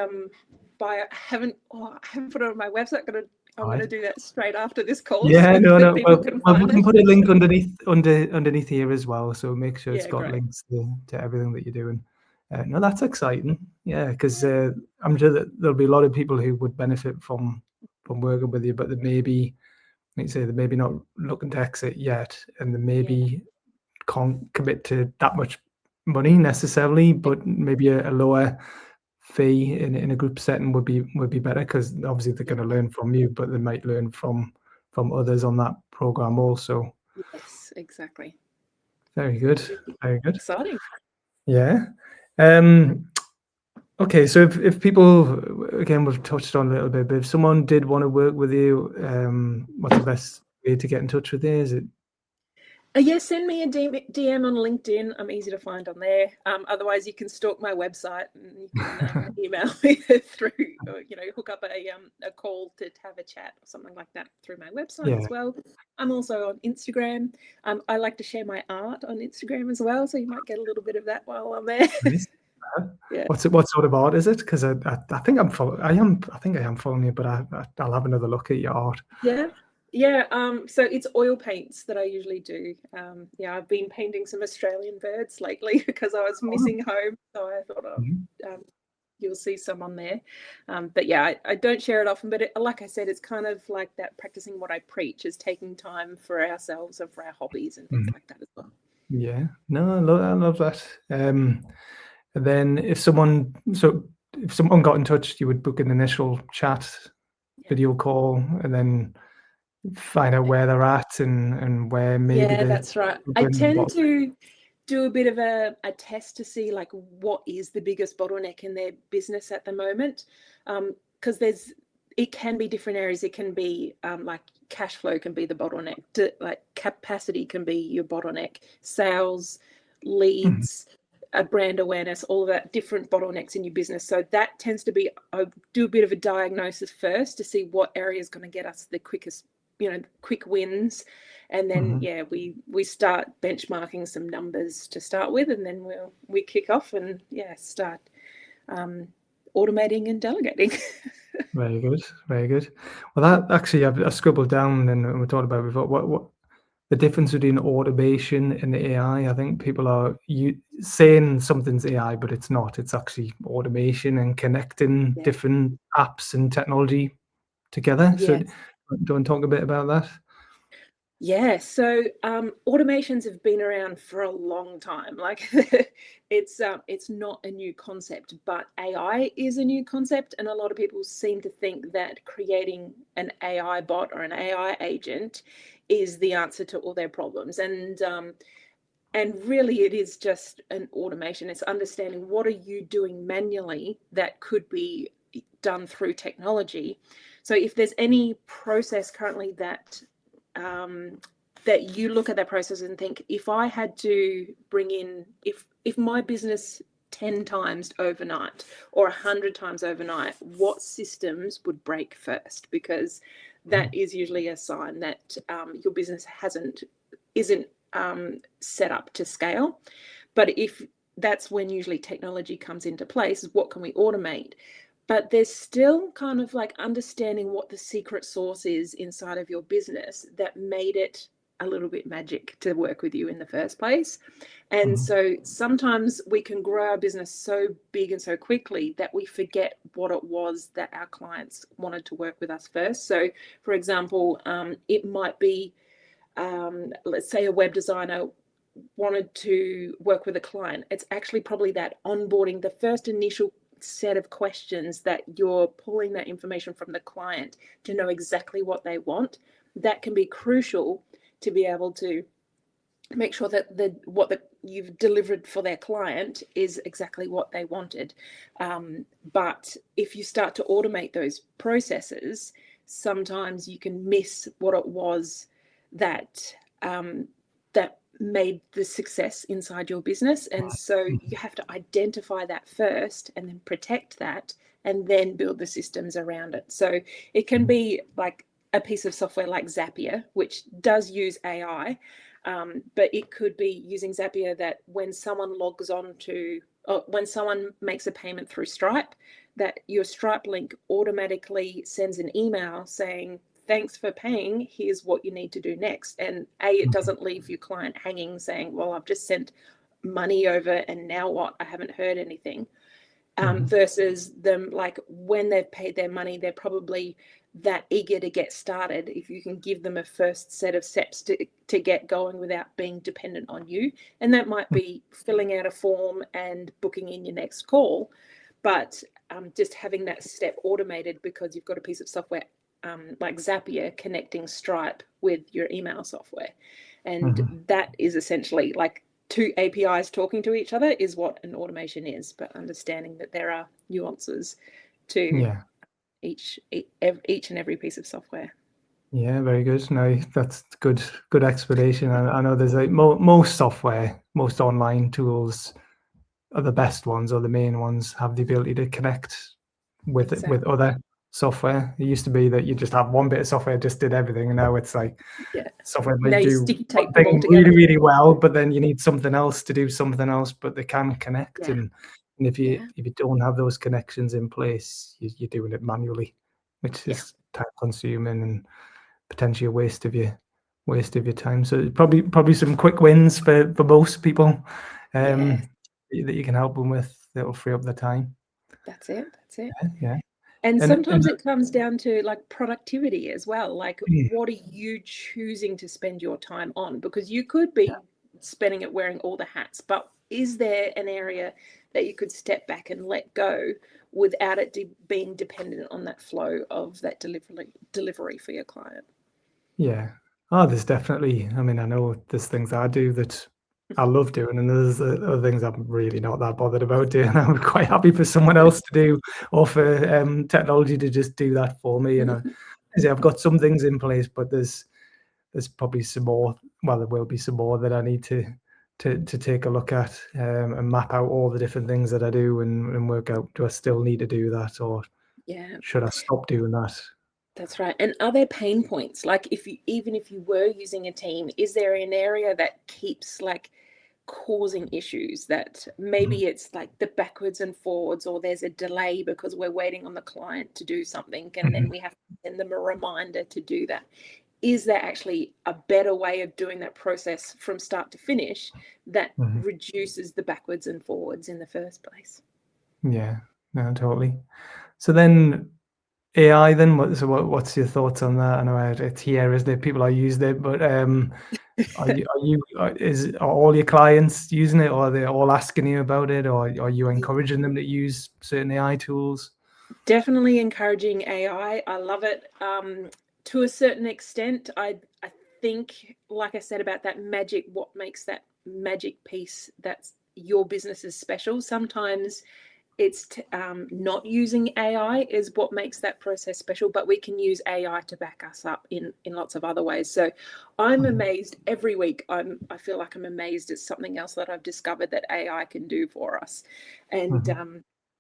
bio. I haven't put it on my website. I'm going to do that straight after this call. Yeah, so no. Well, we can put a link underneath here as well. So make sure it's got links to everything that you're doing. No, that's exciting. Yeah, because I'm sure that there'll be a lot of people who would benefit from working with you, but they maybe, like you say, they're maybe not looking to exit yet, and they maybe can't commit to that much money necessarily, but maybe a lower fee in a group setting would be better, because obviously they're going to learn from you, but they might learn from others on that program also. Yes, exactly. Very good. Very good. Exciting. Yeah. Okay, so if people, again, we've touched on a little bit, but if someone did want to work with you, what's the best way to get in touch with you? Is it? Yeah, send me a DM on LinkedIn. I'm easy to find on there. Otherwise, you can stalk my website and you can email me through, or, hook up a call to have a chat or something like that through my website as well. I'm also on Instagram. I like to share my art on Instagram as well, so you might get a little bit of that while I'm there. Nice. Yeah. What sort of art is it? Because I think I think I am following you, but I'll have another look at your art. Yeah. Yeah, so it's oil paints that I usually do. Yeah, I've been painting some Australian birds lately because I was missing home. So I thought, you'll see some on there. But yeah, I don't share it often, but like I said, it's kind of like that practicing what I preach, is taking time for ourselves and for our hobbies and things like that as well. Yeah, no, I love that. And then if someone got in touch, you would book an initial chat, video call, and then find out where they're at and where maybe Yeah, that's right. I tend to do a bit of a test to see like what is the biggest bottleneck in their business at the moment, because it can be different areas. It can be like cash flow can be the bottleneck, like capacity can be your bottleneck, sales, leads, brand awareness, all of that, different bottlenecks in your business. So that tends to be, I do a bit of a diagnosis first to see what area is going to get us the quickest, quick wins. And then we start benchmarking some numbers to start with, and then we kick off and start automating and delegating. Very good, very good. Well, that actually I scribbled down and we talked about before what the difference between automation and AI. I think people are saying something's AI, but it's not. It's actually automation and connecting different apps and technology together. So, do you want to talk a bit about that? Yeah, so automations have been around for a long time. Like it's not a new concept, but AI is a new concept, and a lot of people seem to think that creating an AI bot or an AI agent is the answer to all their problems. And really, it is just an automation. It's understanding what are you doing manually that could be done through technology. So if there's any process currently that that you look at that process and think, if I had to bring in, if my business 10 times overnight or 100 times overnight, what systems would break first? Because that is usually a sign that your business isn't set up to scale. But if that's when usually technology comes into place, is what can we automate? But there's still kind of like understanding what the secret sauce is inside of your business that made it a little bit magic to work with you in the first place. And so sometimes we can grow our business so big and so quickly that we forget what it was that our clients wanted to work with us first. So for example, it might be, let's say a web designer wanted to work with a client. It's actually probably that onboarding, the first initial set of questions that you're pulling that information from the client to know exactly what they want. That can be crucial to be able to make sure that what you've delivered for their client is exactly what they wanted. But if you start to automate those processes, sometimes you can miss what it was that that made the success inside your business. And so you have to identify that first and then protect that and then build the systems around it. So it can be like a piece of software like Zapier, which does use AI, but it could be using Zapier that when someone logs on to, or when someone makes a payment through Stripe, that your Stripe link automatically sends an email saying, thanks for paying, here's what you need to do next. And it doesn't leave your client hanging saying, well, I've just sent money over and now what? I haven't heard anything. Versus them, like when they've paid their money, they're probably that eager to get started. If you can give them a first set of steps to get going without being dependent on you. And that might be filling out a form and booking in your next call, but just having that step automated because you've got a piece of software like Zapier connecting Stripe with your email software. And that is essentially like two APIs talking to each other is what an automation is, but understanding that there are nuances to each and every piece of software. Yeah, very good. No, that's good explanation. I know there's like most software, most online tools are the best ones or the main ones, have the ability to connect with Exactly. other software. It used to be that you just have one bit of software just did everything, and now it's like software Now might you do sticky one tape them all thing together. really, really well, but then you need something else to do something else, but they can connect. And if you don't have those connections in place, you're doing it manually, which is time consuming and potentially a waste of your time. So probably some quick wins for most people that you can help them with that will free up their time. That's it. Yeah. And sometimes it comes down to like productivity as well. Like, what are you choosing to spend your time on? Because you could be spending it wearing all the hats, but is there an area that you could step back and let go without it being dependent on that flow of that delivery for your client? Yeah. Oh, there's definitely. I mean, I know there's things I do that I love doing, and there's other things I'm really not that bothered about doing. I'm quite happy for someone else to do, or for technology to just do that for me. And I've got some things in place, but there's probably some more. Well, there will be some more that I need to take a look at and map out all the different things that I do and work out, do I still need to do that, or should I stop doing that? That's right. And are there pain points? Like, even if you were using a team, is there an area that keeps like causing issues, that maybe it's like the backwards and forwards, or there's a delay because we're waiting on the client to do something and then we have to send them a reminder to do that? Is there actually a better way of doing that process from start to finish that reduces the backwards and forwards in the first place? Yeah, no, totally. So then AI, then what's your thoughts on that? I know it's here, isn't it? People are using it, but are all your clients using it, or are they all asking you about it, or are you encouraging them to use certain AI tools? Definitely encouraging AI. I love it. To a certain extent, I think, like I said about that magic, what makes that magic piece that's your business is special. Sometimes it's not using AI is what makes that process special, but we can use AI to back us up in lots of other ways. So I'm amazed every week. I feel like I'm amazed at something else that I've discovered that AI can do for us.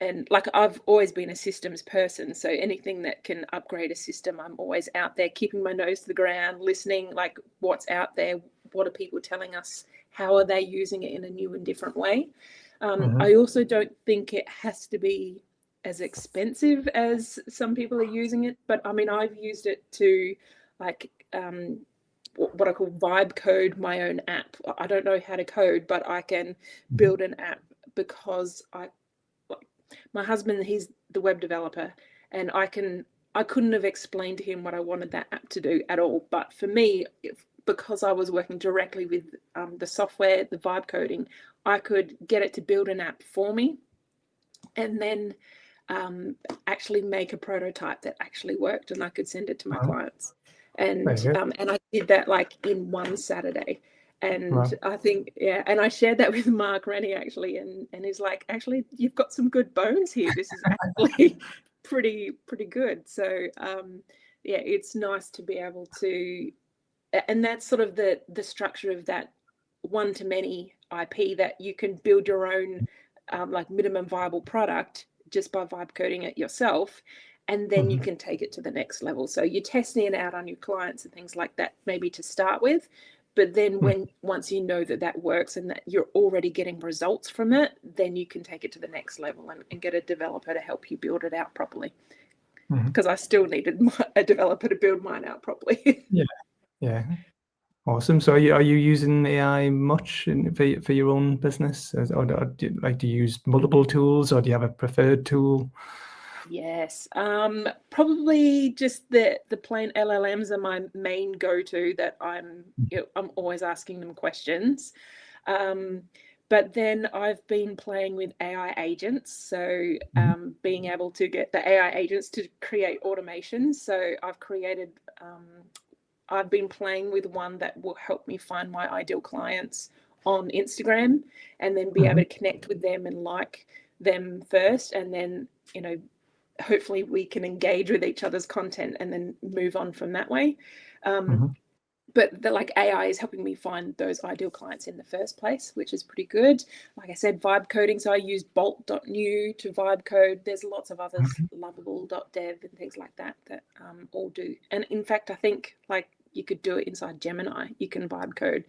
And like, I've always been a systems person, so anything that can upgrade a system, I'm always out there keeping my nose to the ground, listening, like what's out there, what are people telling us, how are they using it in a new and different way. I also don't think it has to be as expensive as some people are using it, but I mean, I've used it to like what I call vibe code my own app. I don't know how to code, but I can build an app because my husband, he's the web developer, and I couldn't have explained to him what I wanted that app to do at all. But for me, because I was working directly with the software, the vibe coding, I could get it to build an app for me, and then actually make a prototype that actually worked, and I could send it to my clients. And I did that like in one Saturday. And I think, and I shared that with Mark Rennie actually, and he's like, actually, you've got some good bones here. This is actually pretty good. So it's nice to be able to, and that's sort of the structure of that one-to-many IP, that you can build your own like minimum viable product just by vibe coding it yourself, and then you can take it to the next level. So you're testing it out on your clients and things like that, maybe to start with, but then once you know that works and that you're already getting results from it, then you can take it to the next level and get a developer to help you build it out properly. Because I still needed a developer to build mine out properly. Yeah. Awesome. So are you using AI much for your own business, or do you use multiple tools, or do you have a preferred tool? Yes, probably just the plain LLMs are my main go-to, that I'm always asking them questions. But then I've been playing with AI agents. So being able to get the AI agents to create automations. So I've been playing with one that will help me find my ideal clients on Instagram, and then be able to connect with them and like them first, and then, hopefully we can engage with each other's content and then move on from that way. But the AI is helping me find those ideal clients in the first place, which is pretty good. Like I said, vibe coding. So I use bolt.new to vibe code. There's lots of others, lovable.dev and things like that all do. And in fact, I think you could do it inside Gemini. You can vibe code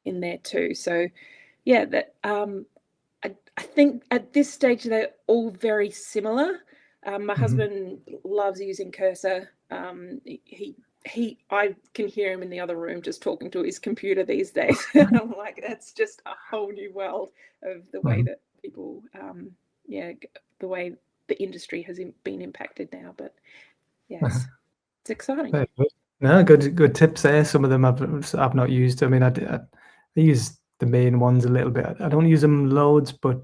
in there too. So yeah, that I think at this stage they're all very similar. My husband loves using Cursor. I can hear him in the other room just talking to his computer these days. I'm like, that's just a whole new world of the way that people, the way the industry has been impacted now. But yes, it's exciting. Very good. No, good tips there. Some of them I've not used. I mean, I use the main ones a little bit. I don't use them loads, but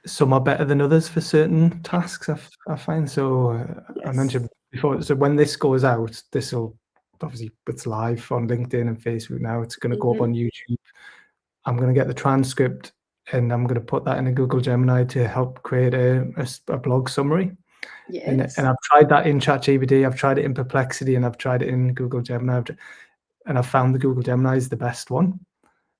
some are better than others for certain tasks. I find so. I mentioned before. So when this goes out, this will obviously, it's live on LinkedIn and Facebook now. It's going to go up on YouTube. I'm going to get the transcript and I'm going to put that in a Google Gemini to help create a blog summary. Yes. And I've tried that in ChatGPT. I've tried it in Perplexity, and I've tried it in Google Gemini. And I've found the Google Gemini is the best one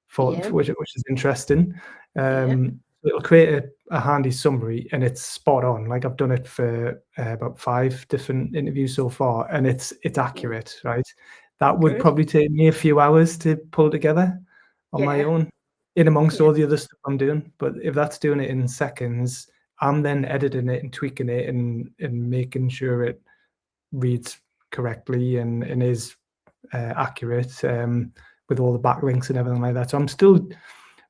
for which is interesting. It'll create a handy summary, and it's spot on. Like, I've done it for about 5 different interviews so far, and it's accurate, right? That would probably take me a few hours to pull together on my own, in amongst all the other stuff I'm doing. But if that's doing it in seconds, I'm then editing it and tweaking it and making sure it reads correctly and is accurate with all the backlinks and everything like that. So I'm still,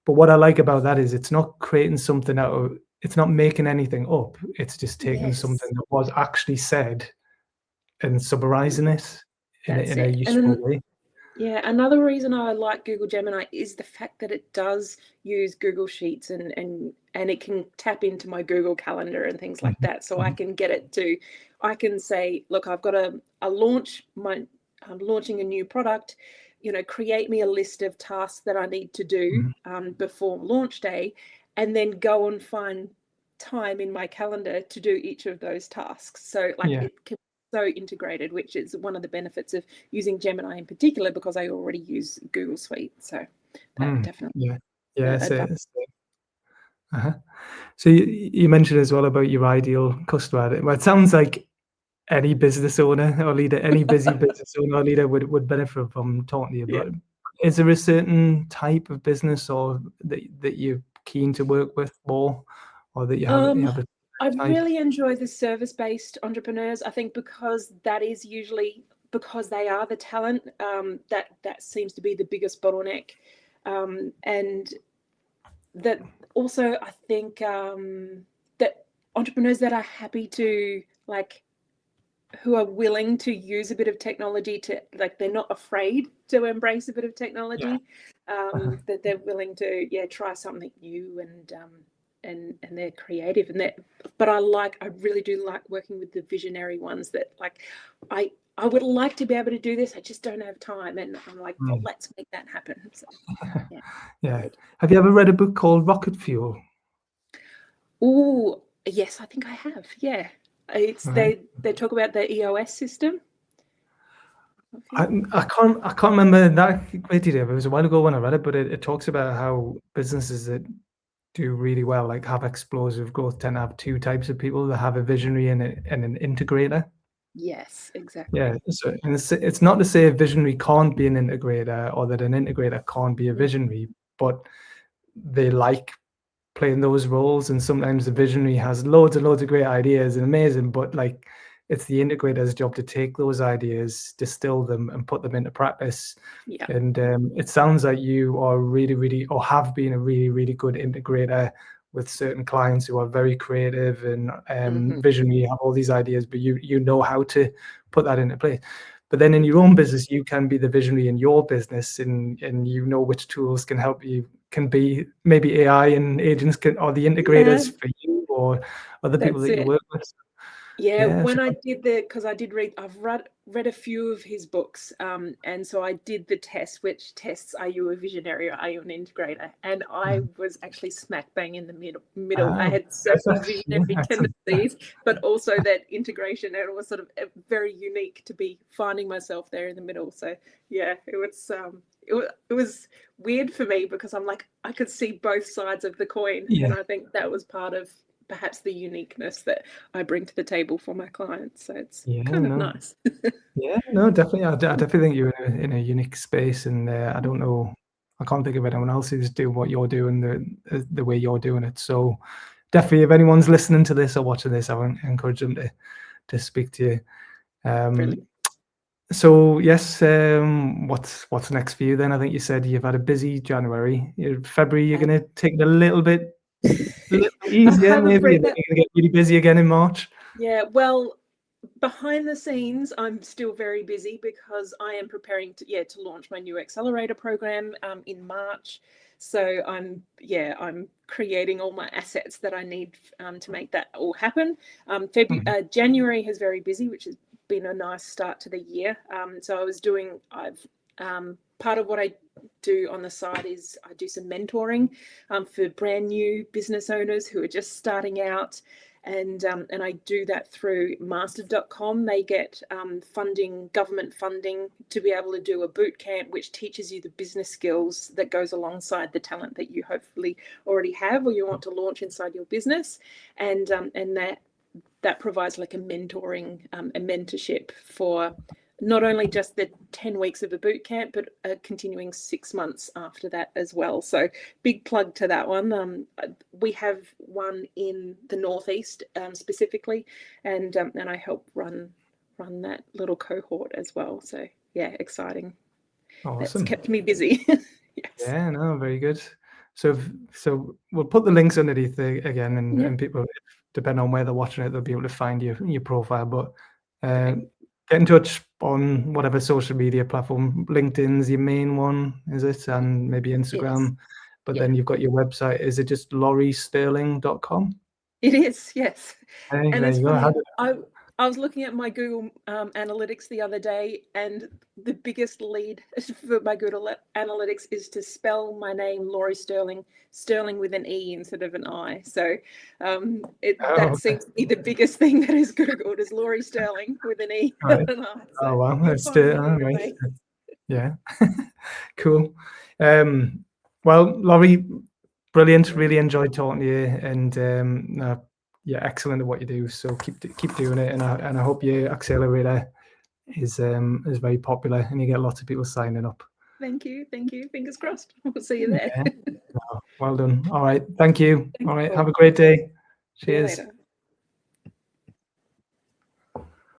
but what I like about that is it's not creating something it's not making anything up. It's just taking something that was actually said and summarizing it in a useful way. Yeah, another reason I like Google Gemini is the fact that it does use Google Sheets and it can tap into my Google Calendar and things like that. So I can get it to, I can say, look, I've got a launch, I'm launching a new product, create me a list of tasks that I need to do before launch day, and then go and find time in my calendar to do each of those tasks. So it can so integrated, which is one of the benefits of using Gemini in particular, because I already use Google Suite. So that definitely. So you mentioned as well about your ideal customer. Well, it sounds like any business owner or leader, any busy business owner or leader would benefit from talking to you. But is there a certain type of business or that you're keen to work with more, or that you have a I really enjoy the service-based entrepreneurs. I think because that is usually, because they are the talent, that seems to be the biggest bottleneck. And that also, I think that entrepreneurs that are happy to, who are willing to use a bit of technology to, they're not afraid to embrace a bit of technology, that they're willing to try something new, and they're creative, but I really do like working with the visionary ones that I would like to be able to do this, I just don't have time, and I'm like, well, let's make that happen. So, Have you ever read a book called Rocket Fuel? Oh yes, I think I have. Yeah, it's they talk about the EOS system. I can't remember that great detail. It was a while ago when I read it, but it talks about how businesses that do really well, have explosive growth, tend to have 2 types of people. That have a visionary and an integrator. Yes, exactly. Yeah, so it's not to say a visionary can't be an integrator, or that an integrator can't be a visionary, but they like playing those roles. And sometimes the visionary has loads and loads of great ideas and amazing, but it's the integrator's job to take those ideas, distill them, and put them into practice. And it sounds like you are really, or have been a really good integrator with certain clients who are very creative and visionary, have all these ideas, but you know how to put that into place. But then in your own business, you can be the visionary in your business, and you know which tools can help you. Can be maybe AI and agents can, or the integrators for you, or other people That's that you it. work with. Yeah, Yeah, when I did because I did read, I've read a few of his books, and so I did the test, which tests are you a visionary or are you an integrator? And I was actually smack bang in the middle. I had certain visionary tendencies, but also that integration, and it was sort of very unique to be finding myself there in the middle. So yeah, it was weird for me because I'm like, I could see both sides of the coin, yeah, and I think that was part of perhaps the uniqueness that I bring to the table for my clients. So it's yeah, kind of no, nice. yeah, no, definitely. I definitely think you're in a unique space, and I don't know, I can't think of anyone else who's doing what you're doing the way you're doing it. So definitely, if anyone's listening to this or watching this, I would encourage them to speak to you. Brilliant. So yes, what's next for you then? I think you said you've had a busy January. February, you're going to take it a little bit I easier, haven't maybe, read and then that. you're going to get really busy again in March. Yeah, well, behind the scenes, I'm still very busy because I am preparing to launch my new accelerator program in March. So I'm creating all my assets that I need to make that all happen. January is very busy, which has been a nice start to the year. So part of what I do on the side is I do some mentoring for brand new business owners who are just starting out. And I do that through master.com. They get government funding to be able to do a boot camp, which teaches you the business skills that goes alongside the talent that you hopefully already have or you want to launch inside your business. And that provides like a mentorship for not only just the 10 weeks of a boot camp, but a continuing 6 months after that as well. So big plug to that one. We have one in the Northeast specifically, and I help run that little cohort as well. So yeah, exciting. That's Awesome. kept me busy. Yes. Yeah, no, very good. So we'll put the links underneath again, and people, depending on where they're watching it, they'll be able to find your profile. But get in touch on whatever social media platform. LinkedIn's your main one, is it? And maybe Instagram. But then you've got your website. Is it just lauriestirling.com? It is, yes. Hey, And there it's you go. funny, I was looking at my Google Analytics the other day, and the biggest lead for my Google Analytics is to spell my name, Laurie Stirling, Stirling with an E instead of an I. So that seems to be the biggest thing that is Googled is Laurie Stirling with an E and an I. So oh wow, you'll that's find me here right. today. Yeah, cool. Well, Laurie, brilliant. Really enjoyed talking to you, and yeah, excellent at what you do. So keep doing it, and I hope your accelerator is very popular, and you get lots of people signing up. Thank you. Fingers crossed. We'll see you there. Yeah. Well done. All right. Thank you. Thanks, All right. Paul. Have a great day. See you Cheers. later.